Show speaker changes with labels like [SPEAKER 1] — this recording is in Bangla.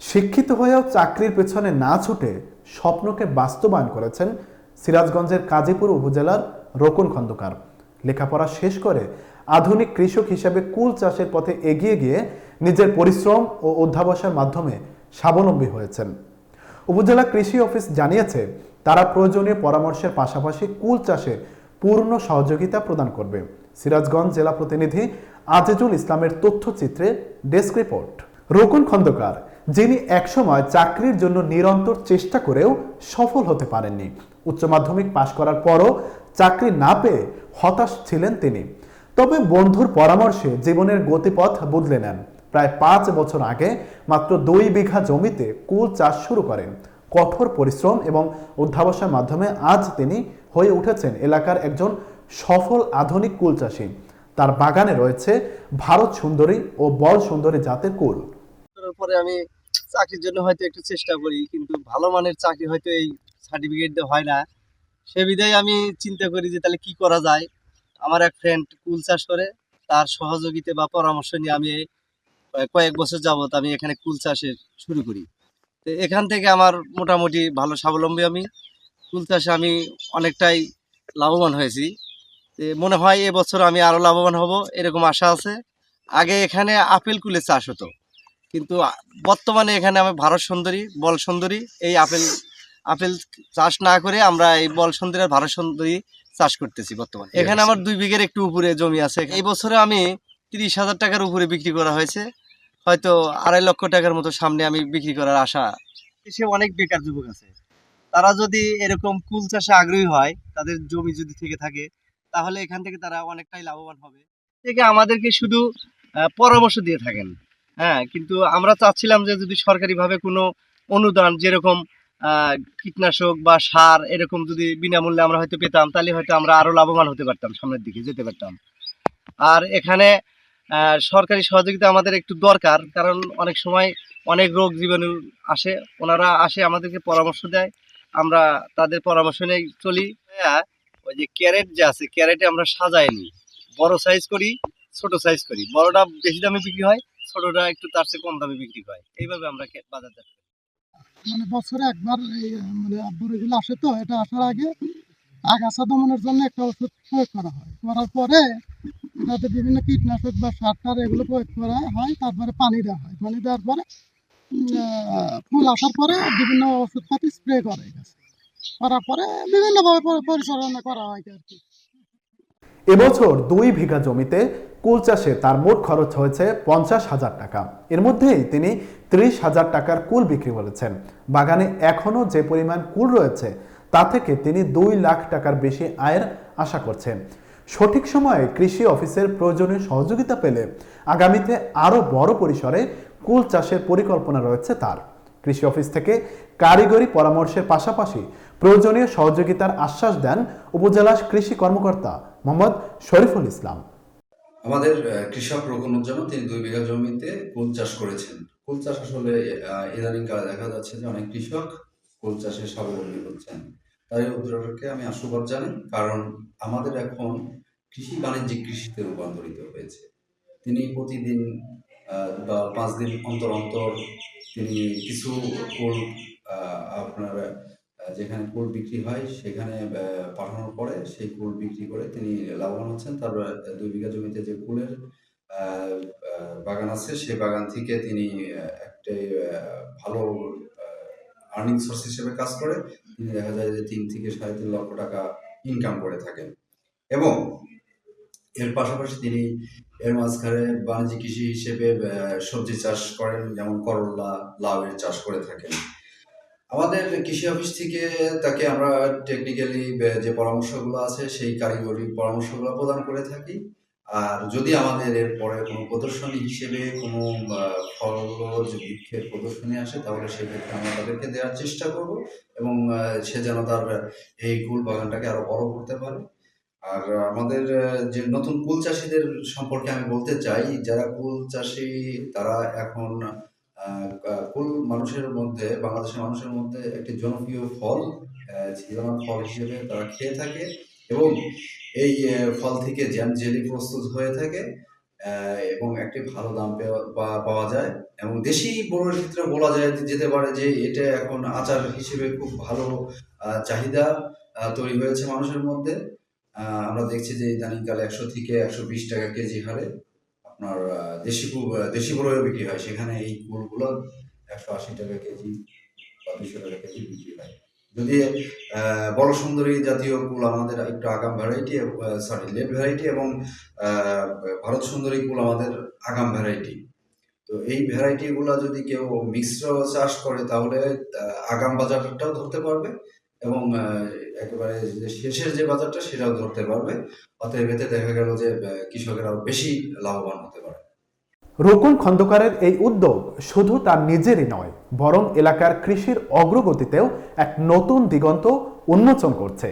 [SPEAKER 1] শিক্ষিত হয়েও চাকরির পেছনে না ছুটে স্বপ্নকে বাস্তবায়ন করেছেন সিরাজগঞ্জের কাজীপুর উপজেলার রোকন খন্দকার। লেখাপড়া শেষ করে আধুনিক কৃষক হিসেবে কুল চাষের পথে এগিয়ে গিয়ে নিজের পরিশ্রম ও অধ্যাবসায়ের মাধ্যমে স্বাবলম্বী হয়েছেন। উপজেলা কৃষি অফিস জানিয়েছে, তারা প্রয়োজনীয় পরামর্শের পাশাপাশি কুল চাষে পূর্ণ সহযোগিতা প্রদান করবে। সিরাজগঞ্জ জেলা প্রতিনিধি আজিজুল ইসলামের তথ্যচিত্রে ডেস্ক রিপোর্ট। রোকন খন্দকার, যিনি একসময় চাকরির জন্য নিরন্তর চেষ্টা করেও সফল হতে পারেননি। উচ্চ মাধ্যমিক পাশ করার পরও চাকরি না পেয়ে হতাশ ছিলেন তিনি। তবে বন্ধুর পরামর্শে জীবনের গতিপথ বদলে নেন। প্রায় 5 বছর আগে মাত্র 2 বিঘা জমিতে কুল চাষ শুরু করেন। কঠোর পরিশ্রম এবং অধ্যাবসায়ের মাধ্যমে আজ তিনি হয়ে উঠেছেন এলাকার একজন সফল আধুনিক কুল চাষী। তার বাগানে রয়েছে ভারত সুন্দরী ও বল সুন্দরী জাতের কুল।
[SPEAKER 2] পরে আমি চাকরির জন্য হয়তো একটু চেষ্টা করি, কিন্তু ভালো মানের চাকরি হয়তো এই সার্টিফিকেট দিয়ে হয় না। সে বিধায় আমি চিন্তা করি যে তাহলে কি করা যায়। আমার এক ফ্রেন্ড কুল চাষ করে, তার সহযোগিতা বা পরামর্শ নিয়ে আমি কয়েক বছর যাবত আমি এখানে কুল চাষের শুরু করি। তো এখান থেকে আমার মোটামুটি ভালো স্বাবলম্বী। আমি কুল চাষে আমি অনেকটাই লাভবান হয়েছি। মনে হয় এবছর আমি আরো লাভবান হব, এরকম আশা আছে। আগে এখানে আপেল কুলের চাষ হতো, কিন্তু বর্তমানে এখানে আমি ভারত সুন্দরী, বল সুন্দরী এই আপেল আপেল চাষ না করে আমরা এই বল সুন্দরী আর ভারত সুন্দরী চাষ করতেছি বর্তমানে। এখানে আমার 2 বিঘের একটু উপরে জমি আছে। এই বছরে আমি 30,000 টাকার উপরে বিক্রি করা হয়েছে। হয়তো 2.5 লক্ষ টাকার মতো সামনে আমি বিক্রি করার আশা। দেশে অনেক বেকার যুবক আছে, তারা যদি এরকম কুল চাষে আগ্রহী হয়, তাদের জমি যদি থেকে থাকে, তাহলে এখান থেকে তারা অনেকটাই লাভবান হবে। থেকে আমাদেরকে শুধু পরামর্শ দিয়ে থাকেন। হ্যাঁ, কিন্তু আমরা চাচ্ছিলাম যে যদি সরকারিভাবে কোনো অনুদান, যেরকম কীটনাশক বা সার এরকম যদি বিনামূল্যে আমরা হয়তো পেতাম, তাহলে হয়তো আমরা আরো লাভবান হতে পারতাম, সামনের দিকে যেতে পারতাম। আর এখানে সরকারি সহযোগিতা আমাদের একটু দরকার, কারণ অনেক সময় অনেক রোগ জীবাণু আসে, ওনারা আসে আমাদেরকে পরামর্শ দেয়, আমরা তাদের পরামর্শ নিয়ে চলি। হ্যাঁ, ওই যে ক্যারেট যে আছে, ক্যারেটে আমরা সাজাই নিই, বড় সাইজ করি, ছোট সাইজ করি। বড়টা বেশি দামে বিক্রি হয়, ছোটটা একটু তার চেয়ে কম দামে বিক্রি হয়। এইভাবে আমরা বাজারজাত করি।
[SPEAKER 3] বছরে একবার আব্বুর এগুলো আসে, তো এটা আসার আগে আগাছা দমনের জন্য একটা ওষুধ প্রয়োগ করা হয়। করার পরে যাতে বিভিন্ন কীটনাশক বা সার টার এগুলো প্রয়োগ করা হয়, তারপরে পানি দেওয়া হয়। পানি দেওয়ার পরে ফুল আসার পরে বিভিন্ন ওষুধপাতি স্প্রে করে গেছে, করার পরে বিভিন্নভাবে পরিচালনা করা হয় আর কি।
[SPEAKER 1] এবছর 2 বিঘা জমিতে কুল চাষে তার মোট খরচ হয়েছে 50,000 টাকা। এর মধ্যেই তিনি 30,000 টাকার কুল বিক্রি করেছেন। বাগানে এখনো যে পরিমাণ কুল রয়েছে তা থেকে তিনি 2 লাখ টাকার বেশি আয়ের আশা করছেন। সঠিক সময়ে কৃষি অফিসের প্রয়োজনীয় সহযোগিতা পেলে আগামীতে আরও বড় পরিসরে কুল চাষের পরিকল্পনা রয়েছে তার। কৃষি অফিস থেকে কারিগরি পরামর্শের পাশাপাশি প্রয়োজনীয় সহযোগিতার আশ্বাস দেন উপজেলা কৃষি কর্মকর্তা মোহাম্মদ শরীফুল ইসলাম।
[SPEAKER 4] আমাদের কৃষক রোকনুজ্জামান, তিনি 2 বিঘা জমিতে কুল চাষ করেছেন। কুল চাষ আসলে ইদানিং কালে দেখা যাচ্ছে যে অনেক কৃষক কুল চাষে স্বাবলম্বী হচ্ছেন। তাই উদ্যোগকে আমি আশীর্বাদ জানাই, কারণ আমাদের এখন কৃষি বাণিজ্যিক কৃষিতে রূপান্তরিত হয়েছে। তিনি প্রতিদিন বা 5 দিন অন্তর অন্তর তিনি কিছু কুল আপনার যেখানে কুল বিক্রি হয় সেখানে পাঠানোর পরে সেই কুল বিক্রি করে তিনি লাভবান হচ্ছেন। তারপর 2 বিঘা জমিতে যে কুলের বাগান আছে, সেই বাগান থেকে তিনি একটা ভালো আর্নিং সোর্স হিসেবে কাজ করে তিনি দেখা যায় যে 3 থেকে 3.5 লক্ষ টাকা ইনকাম করে থাকেন। এবং এর পাশাপাশি তিনি এর মাঝখানে বাণিজ্যিক কৃষি হিসেবে সবজি চাষ করেন, যেমন করলা, লাউয়ের চাষ করে থাকেন। আমাদের কৃষি অফিস থেকে তাকে আমরা টেকনিক্যালি যে পরামর্শগুলো আছে সেই কারিগরি পরামর্শগুলো প্রদান করে থাকি। আর যদি আমাদের এরপরে কোনো প্রদর্শনী হিসেবে কোনো ফলজ বৃক্ষের প্রদর্শনী আসে, তাহলে সেক্ষেত্রে আমরা তাদেরকে দেওয়ার চেষ্টা করব, এবং সে যেন তার এই কুল বাগানটাকে আরো বড় করতে পারে। আর আমাদের যে নতুন কুল চাষীদের সম্পর্কে আমি বলতে চাই, যারা কুল চাষী তারা এখন কুল মানুষের মধ্যে, বাংলাদেশের মানুষের মধ্যে একটি জনপ্রিয় ফল, সিজনাল ফল হিসেবে তারা খেয়ে থাকে, এবং এই ফল থেকে জ্যাম জেলি প্রস্তুত হয়ে থাকে। এবং একটি ভালো দাম পাওয়া যায়। এবং দেশি বড়ুইয়ের ক্ষেত্রে বলা যেতে পারে যে এটা এখন আচার হিসেবে খুব ভালো চাহিদা তৈরি হয়েছে মানুষের মধ্যে। আমরা দেখছি যে ইদানিংকালে 100 থেকে 120 টাকা কেজি হারে আপনার দেশি বড়ুইও বিক্রি হয়। সেখানে এই কুলগুলো 180 টাকা কেজি বা 200 টাকা কেজি বিক্রি হয়। যদি বড় সুন্দরী জাতীয় কুল আমাদের একটু আগাম ভ্যারাইটি, লেট ভ্যারাইটি, এবং ভারত সুন্দরী কুল আমাদের আগাম ভ্যারাইটি। তো এই ভ্যারাইটি গুলা যদি কেউ মিশ্র চাষ করে তাহলে আগাম বাজারটাও ধরতে পারবে এবং একেবারে যে শেষের যে বাজারটা সেটাও ধরতে পারবে। অতএব এতে দেখা গেল যে কৃষকেরা বেশি লাভবান হতে পারে।
[SPEAKER 1] রোকন খন্দকারের এই উদ্যোগ শুধু তার নিজেরই নয়, বরং এলাকার কৃষির অগ্রগতিতেও এক নতুন দিগন্ত উন্মোচন করছে।